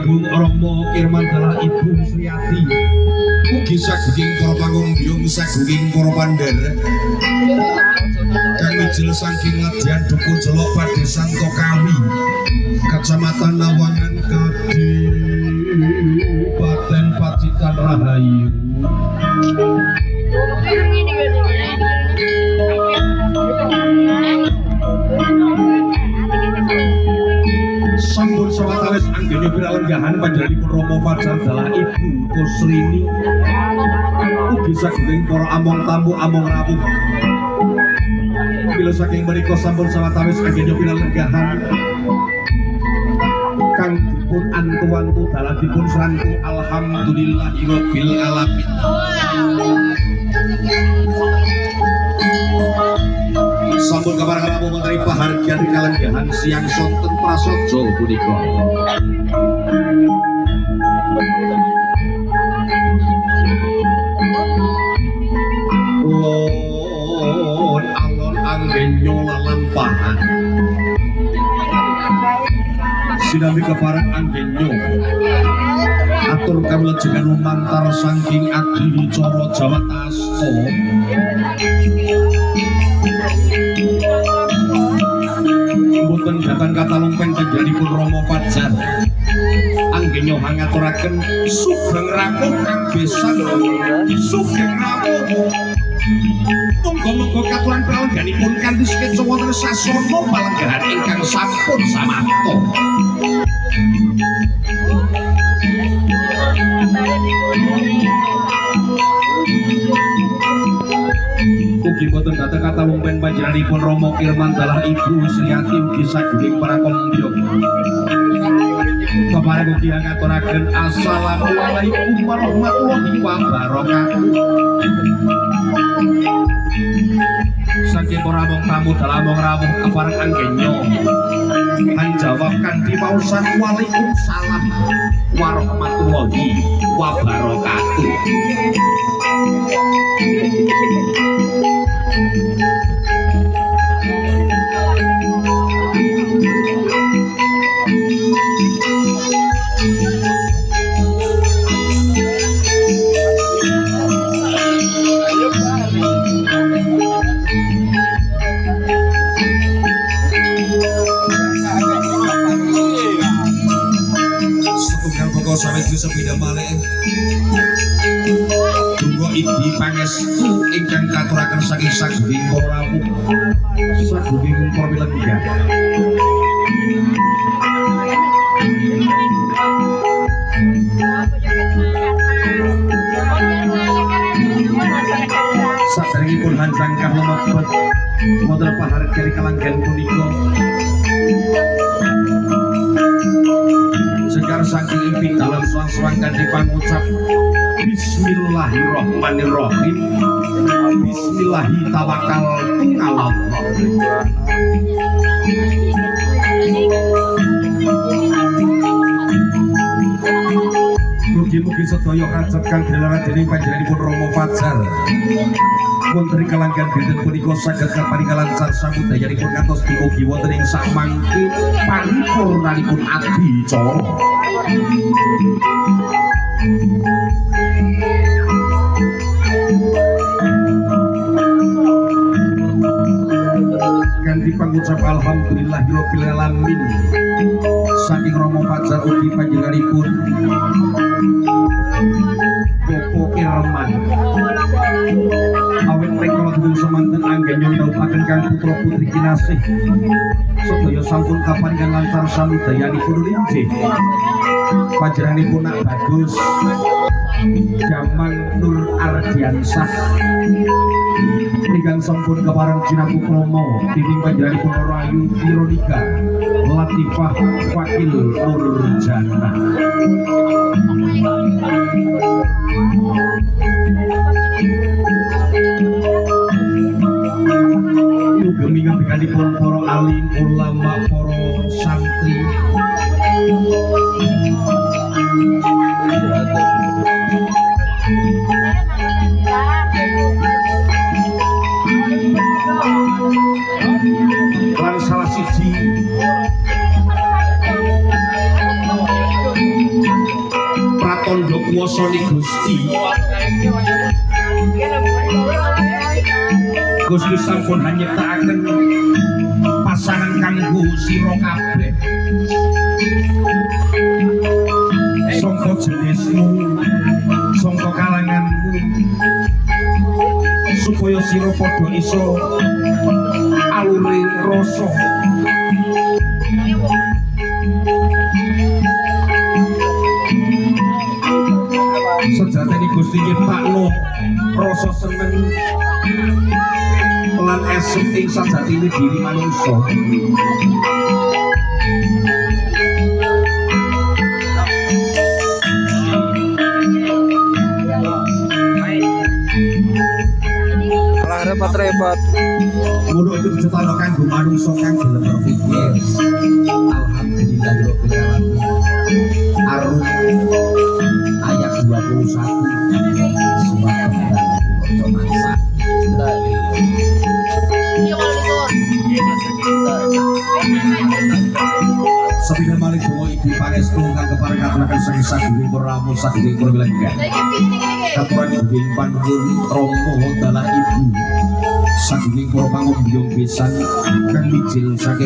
Bung Romo Kirmantara Ibu Sriati ugi sagunging para pangombyong sagunging para pandherek kang mijil saking Ladyan Duku Jelok Padesan Tokawi Kecamatan Nawangan Kadipaten Pacitan Rahayu sampun sawetawis anggenipun piralenggahan panjenenganipun Rama Fajar dalah Ibu Kusrini ugi sagunging para among tamu among rawuh bila saking menika sampun sawetawis anggenipun piralenggahan kang dipun antu-antu dalah dipun srantu alhamdulillahirabbil alamin. Sampun kaparang rawuh menteri pahargyan kalenggahan siang sonten prasaja punika. Lon alon anggenyo lalampahan sinambi kaparang anggenyo atur kawilujengan lumantar saking adi cara Jawa Tasto mboten datang kata lumpeng panjenenganipun Rama Fajar anggenyo ngaturaken sugeng rawuh kang besan sugeng rawuh monggo-monggo katuran pralengganipun kanthi sekeca wonten sasana palenggahan ingkang sampun samanto ugi boten dateng kata lumpen panjenenganipun Rama Kirmantara Ibu Sriati ugi sagunging para kombyong kepareng ugi ngaturaken assalamualaikum warahmatullahi wabarakatuh saking para among tamu dalam among rawuh kepareng anggenyo panjawab kanthi pausan waalaikumsalam warahmatullahi wabarakatuh. Sawet sepeda malih tunggu iki pangestu ingkang katuraken saking sagunging para rawuh sagunging para pilengga saderengipun hanjang kang lumebet wonten pahargyan kalanggan punika sekar saking impin dalam suang-suang kanthi pangucap Bismillahirrahmanirrahim Bismillahi tawakkaltu 'alallah. Mugi-mugi sedaya kajat kang dilarat dening panjenenganipun Rama Fajar wonten kalanggan dinten punika saged kaparingan lancar samudayanipun ngantos dumugi wonten ing samangke paripurnanipun adicara. Kanthi pangucap alhamdulillahirabbil alamin saking Rama Fajar ugi panjenenganipun Bapak Irman awet mrikala dipun semanten anggenyo ndhawuhaken kang putra putri kinasih sedaya sampun kaparingan lancar samudayanipun linjih panjenenganipun nak bagus Jamang Nur Ardiansah ingkang sampun kepareng jinaku kromo dening panjenenganipun Rayu Veronica Latifah Fakil Nurjana. Ugemi ngambikanipun para alim ulama para santri lan salah siji tondo kuwasane Gusti. Gusti sampun nyiptakaken pasangan kanggo sira kabeh. Sangka jenismu, sangka kalanganmu, supaya sira padha iso alure rasa. Sejatine Gusti nyiptakno rasa seneng lan esuk ing sajatine diri manungsa. Repot-repot. Ngono itu diciptakno kanggo manungsa kang gelem berpikir. Alhamdulillahirabbil alamin. Arum ayat 21 surat Al-Baqarah mangsa. Sepindah malih donga ibu pangestu kang keparengake saking sadurunge ramu sadurunge kurwilega. Katuran ing panuwun Rama dalah ibu sadurunge para pangombyong besan kang mijil saking